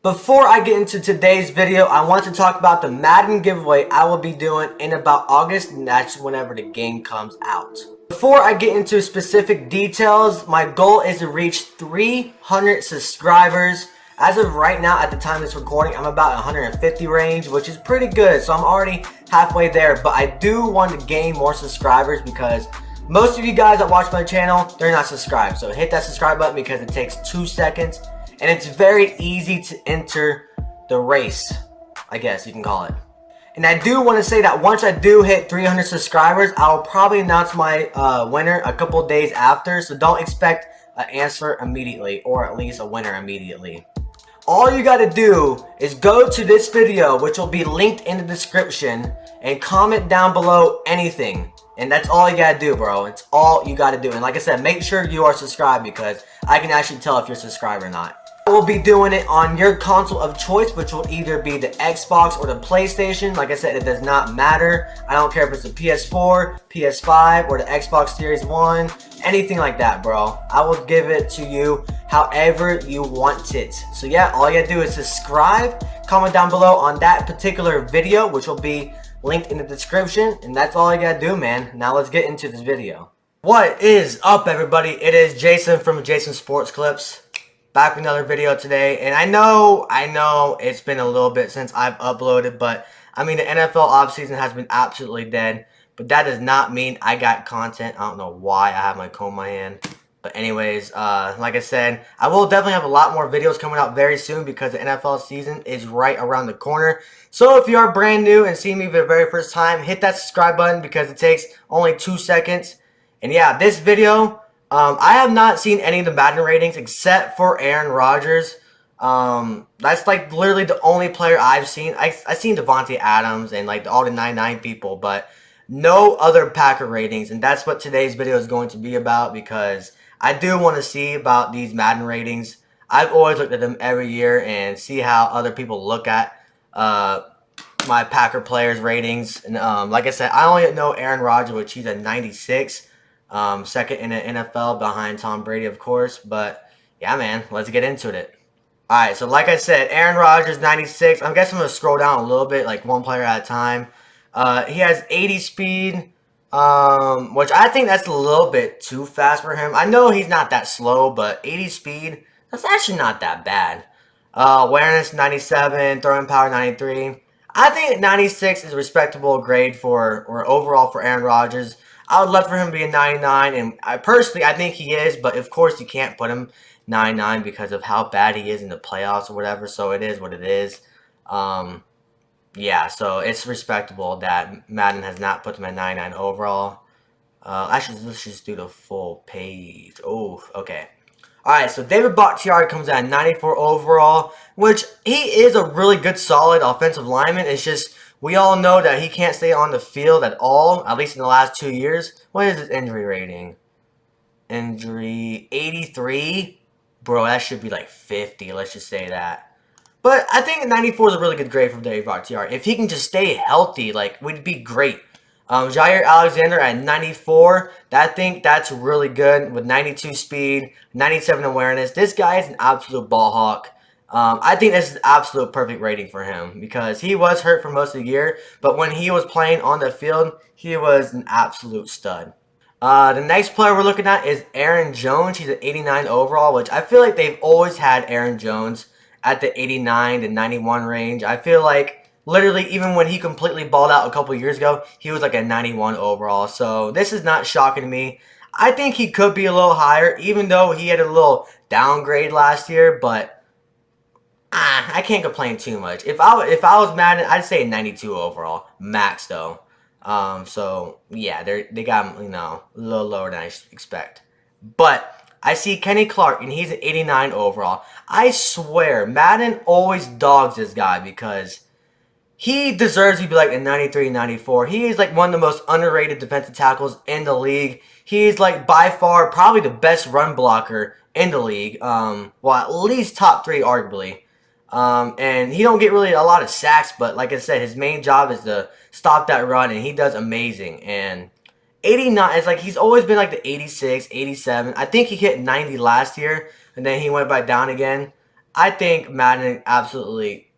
Before I get into today's video, I want to talk about the Madden giveaway I will be doing in about August, and that's whenever the game comes out. Before I get into specific details, my goal is to reach 300 subscribers. As of right now, at the time of this recording, I'm about 150 range, which is pretty good, so I'm already halfway there. But I do want to gain more subscribers because most of you guys that watch my channel, they're not subscribed. So hit that subscribe button because it takes 2 seconds. And it's very easy to enter the race, I guess you can call it. And I do want to say that once I do hit 300 subscribers, I'll probably announce my winner a couple of days after. So don't expect an answer immediately, or at least a winner immediately. All you got to do is go to this video, which will be linked in the description, and comment down below anything. And that's all you gotta do, bro. It's all you gotta do. And like I said, make sure you are subscribed because I can actually tell if you're subscribed or not. I will be doing it on your console of choice, which will either be the Xbox or the PlayStation. Like I said, it does not matter. I don't care if it's the PS4, PS5, or the Xbox Series 1. Anything like that, bro. I will give it to you however you want it. So yeah, all you gotta do is subscribe, comment down below on that particular video, which will be linked in the description, and that's all you gotta do, man. Now let's get into this video. What is up, everybody? It is Jason from Jason Sports Clips, back with another video today. And I know it's been a little bit since I've uploaded, but I mean, the NFL offseason has been absolutely dead, but that does not mean I got content. I don't know why I have my comb in my hand. But anyways, like I said, I will definitely have a lot more videos coming out very soon because the NFL season is right around the corner. So if you are brand new and see me for the very first time, hit that subscribe button because it takes only 2 seconds. And yeah, this video, I have not seen any of the Madden ratings except for Aaron Rodgers. That's like literally the only player I've seen. I've seen Devontae Adams and like all the 99 people, but no other Packer ratings. And that's what today's video is going to be about because I do want to see about these Madden ratings. I've always looked at them every year and see how other people look at my Packer players' ratings. And like I said, I only know Aaron Rodgers, which he's a 96, second in the NFL behind Tom Brady, of course. But yeah, man, let's get into it. All right, so like I said, Aaron Rodgers, 96. I guess I'm going to scroll down a little bit, like one player at a time. He has 80 speed. Which I think that's a little bit too fast for him. I know he's not that slow, but 80 speed, that's actually not that bad. Awareness 97, throwing power 93. I think 96 is a respectable grade or overall for Aaron Rodgers. I would love for him to be a 99, and I think he is, but of course you can't put him 99 because of how bad he is in the playoffs or whatever, so it is what it is. Yeah, so it's respectable that Madden has not put them at 99 overall. Actually, let's just do the full page. Oh, okay. Alright, so David Bakhtiari comes at 94 overall, which he is a really good, solid offensive lineman. It's just, we all know that he can't stay on the field at all, at least in the last 2 years. What is his injury rating? Injury 83? Bro, that should be like 50, let's just say that. But I think 94 is a really good grade from David Bakhtiari. If he can just stay healthy, like, would be great. Jair Alexander at 94. I think that's really good with 92 speed, 97 awareness. This guy is an absolute ball hawk. I think this is absolute perfect rating for him because he was hurt for most of the year. But when he was playing on the field, he was an absolute stud. The next player we're looking at is Aaron Jones. He's an 89 overall, which I feel like they've always had Aaron Jones at the 89 to 91 range. I feel like literally even when he completely balled out a couple years ago, he was like a 91 overall. So this is not shocking to me. I think he could be a little higher, even though he had a little downgrade last year. But I can't complain too much. If I was Madden, I'd say 92 overall max though. So yeah, they got him, a little lower than I expect. But I see Kenny Clark, and he's an 89 overall. I swear, Madden always dogs this guy because he deserves to be like a 93, 94. He is like one of the most underrated defensive tackles in the league. He is like by far probably the best run blocker in the league. Well, at least top 3 arguably. And he don't get really a lot of sacks, but like I said, his main job is to stop that run, and he does amazing. And 89, it's like he's always been like the 86, 87. I think he hit 90 last year, and then he went back down again. I think Madden absolutely,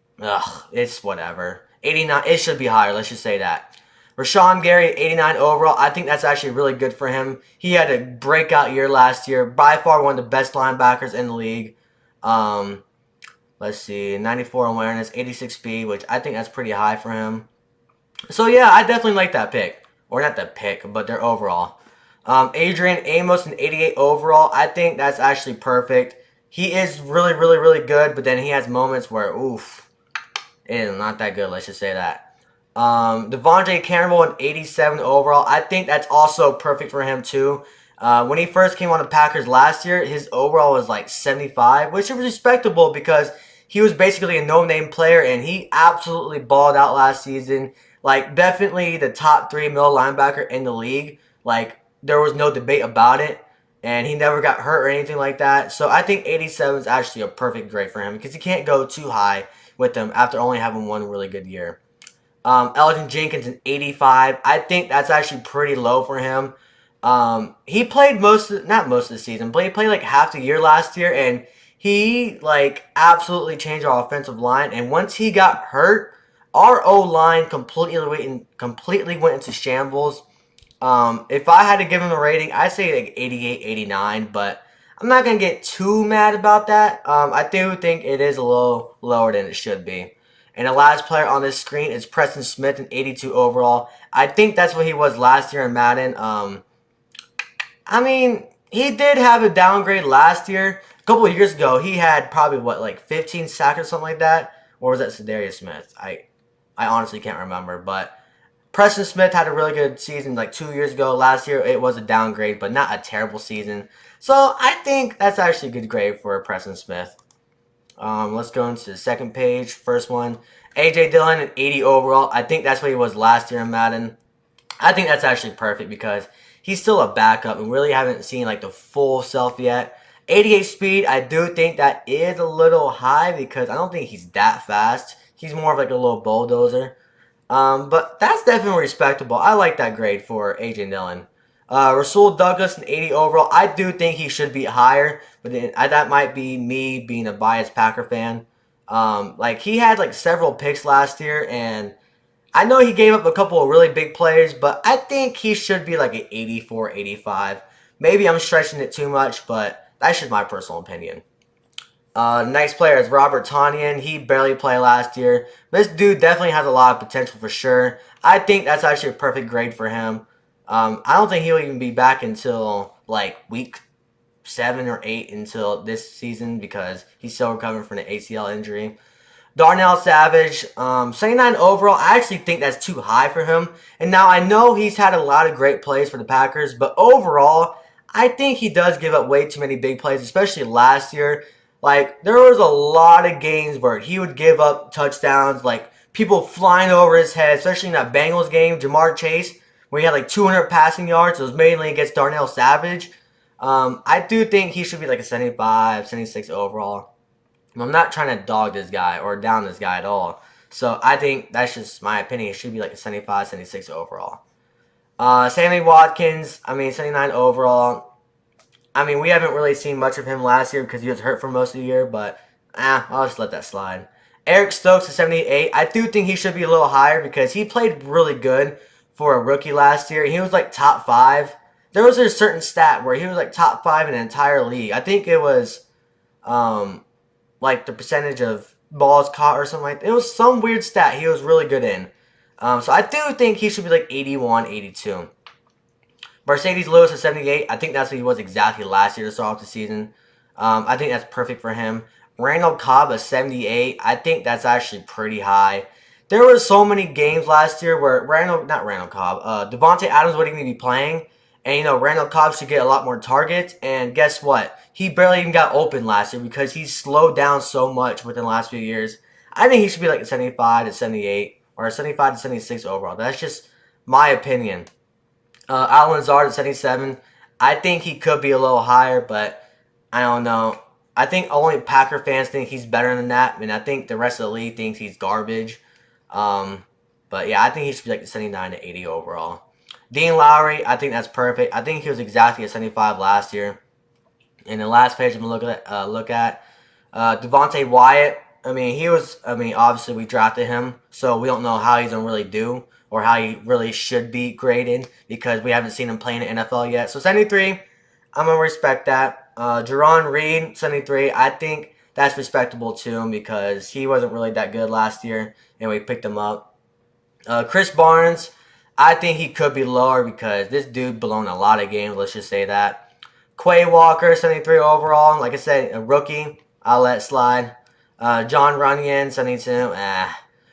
it's whatever. 89, it should be higher, let's just say that. Rashawn Gary, 89 overall. I think that's actually really good for him. He had a breakout year last year. By far one of the best linebackers in the league. Um, let's see, 94 awareness, 86 speed, which I think that's pretty high for him. So yeah, I definitely like that pick. Or not the pick, but their overall. Adrian Amos, an 88 overall. I think that's actually perfect. He is really, really, really good, but then he has moments where, oof, it is not that good, let's just say that. Devondre Campbell, an 87 overall. I think that's also perfect for him, too. When he first came on the Packers last year, his overall was like 75, which is respectable because he was basically a no-name player, and he absolutely balled out last season. Like, definitely the top 3 middle linebacker in the league. Like, there was no debate about it, and he never got hurt or anything like that. So I think 87 is actually a perfect grade for him because he can't go too high with him after only having one really good year. Elgin Jenkins, an 85. I think that's actually pretty low for him. He played not most of the season, but he played like half the year last year, and he like absolutely changed our offensive line. And once he got hurt, our O-line completely went into shambles. If I had to give him a rating, I'd say like 88, 89, but I'm not going to get too mad about that. I do think it is a little lower than it should be. And the last player on this screen is Preston Smith, an 82 overall. I think that's what he was last year in Madden. I mean, he did have a downgrade last year. A couple of years ago, he had probably, what, like 15 sacks or something like that? Or was that Zadarius Smith? I honestly can't remember. But Preston Smith had a really good season like 2 years ago. Last year, it was a downgrade, but not a terrible season. So I think that's actually a good grade for Preston Smith. Let's go into the second page. First one, A.J. Dillon, an 80 overall. I think that's what he was last year in Madden. I think that's actually perfect because he's still a backup and really haven't seen like the full self yet. 88 speed, I do think that is a little high because I don't think he's that fast. He's more of like a little bulldozer. But that's definitely respectable. I like that grade for A.J. Dillon. Rasul Douglas, an 80 overall. I do think he should be higher, but that might be me being a biased Packer fan. Like, he had, like, several picks last year, and I know he gave up a couple of really big plays, but I think he should be, like, an 84, 85. Maybe I'm stretching it too much, but that's just my personal opinion. Next player is Robert Tonyan. He barely played last year. This dude definitely has a lot of potential for sure. I think that's actually a perfect grade for him. I don't think he'll even be back until like week 7 or 8 until this season because he's still recovering from the ACL injury. Darnell Savage, 79 overall. I actually think that's too high for him. And now I know he's had a lot of great plays for the Packers, but overall, I think he does give up way too many big plays, especially last year. Like, there was a lot of games where he would give up touchdowns, like people flying over his head, especially in that Bengals game, Jamar Chase, where he had like 200 passing yards. It was mainly against Darnell Savage. I do think he should be like a 75, 76 overall. I'm not trying to dog this guy or down this guy at all. So I think that's just my opinion. It should be like a 75, 76 overall. Sammy Watkins, 79 overall. We haven't really seen much of him last year because he was hurt for most of the year, but I'll just let that slide. Eric Stokes, a 78. I do think he should be a little higher because he played really good for a rookie last year. He was like top 5. There was a certain stat where he was like top 5 in the entire league. I think it was like the percentage of balls caught or something like that. It was some weird stat he was really good in. So I do think he should be like 81, 82. Mercedes Lewis at 78. I think that's what he was exactly last year to start off the season. I think that's perfect for him. Randall Cobb at 78. I think that's actually pretty high. There were so many games last year where Devontae Adams wouldn't even be playing. And, Randall Cobb should get a lot more targets. And guess what? He barely even got open last year because he's slowed down so much within the last few years. I think he should be like a 75 to 78 or a 75 to 76 overall. That's just my opinion. Alan Lazard at 77. I think he could be a little higher, but I don't know. I think only Packer fans think he's better than that, and I think the rest of the league thinks he's garbage. But yeah, I think he should be like a 79 to 80 overall. Dean Lowry, I think that's perfect. I think he was exactly a 75 last year. And the last page I'm going to look at, Devontae Wyatt, obviously we drafted him, so we don't know how he's going to really do or how he really should be graded because we haven't seen him play in the NFL yet. So 73, I'm going to respect that. Jerron Reed, 73, I think that's respectable to him because he wasn't really that good last year, and we picked him up. Chris Barnes, I think he could be lower because this dude blown a lot of games, let's just say that. Quay Walker, 73 overall. Like I said, a rookie. I'll let it slide. John Runyon, 72.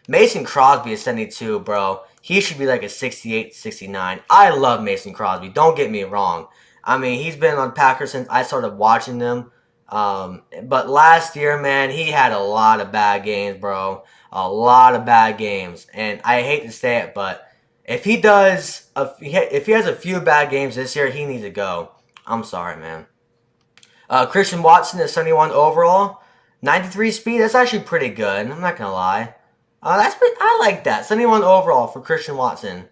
Mason Crosby is 72, bro. He should be like a 68, 69. I love Mason Crosby. Don't get me wrong. I mean, he's been on Packers since I started watching them. But last year, man, he had a lot of bad games, bro. A lot of bad games. And I hate to say it, but if he has a few bad games this year, he needs to go. I'm sorry, man. Christian Watson is 71 overall. 93 speed, that's actually pretty good. I'm not going to lie. I like that. 71 overall for Christian Watson.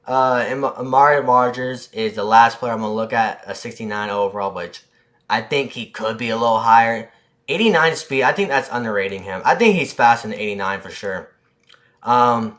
And Amari Rogers is the last player I'm going to look at, a 69 overall, which I think he could be a little higher. 89 speed, I think that's underrating him. I think he's faster than 89 for sure. But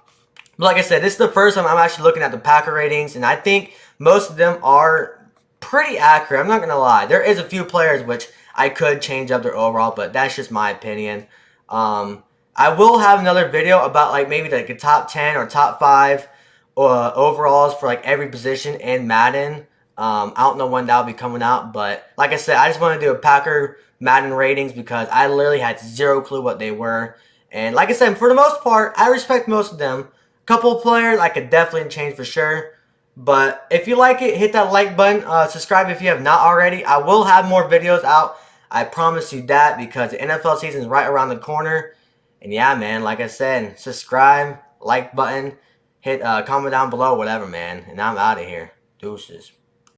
like I said, this is the first time I'm actually looking at the Packer ratings, and I think most of them are pretty accurate. I'm not going to lie. There is a few players which I could change up their overall, but that's just my opinion. I will have another video about like maybe like a top 10 or top 5 overalls for like every position in Madden. I don't know when that'll be coming out, but like I said, I just want to do a Packer Madden ratings because I literally had zero clue what they were. And like I said, for the most part, I respect most of them. A couple of players I could definitely change for sure. But if you like it, hit that like button. Subscribe if you have not already. I will have more videos out. I promise you that because the NFL season is right around the corner. And yeah, man, like I said, subscribe, like button, hit comment down below, whatever, man. And I'm out of here. Deuces.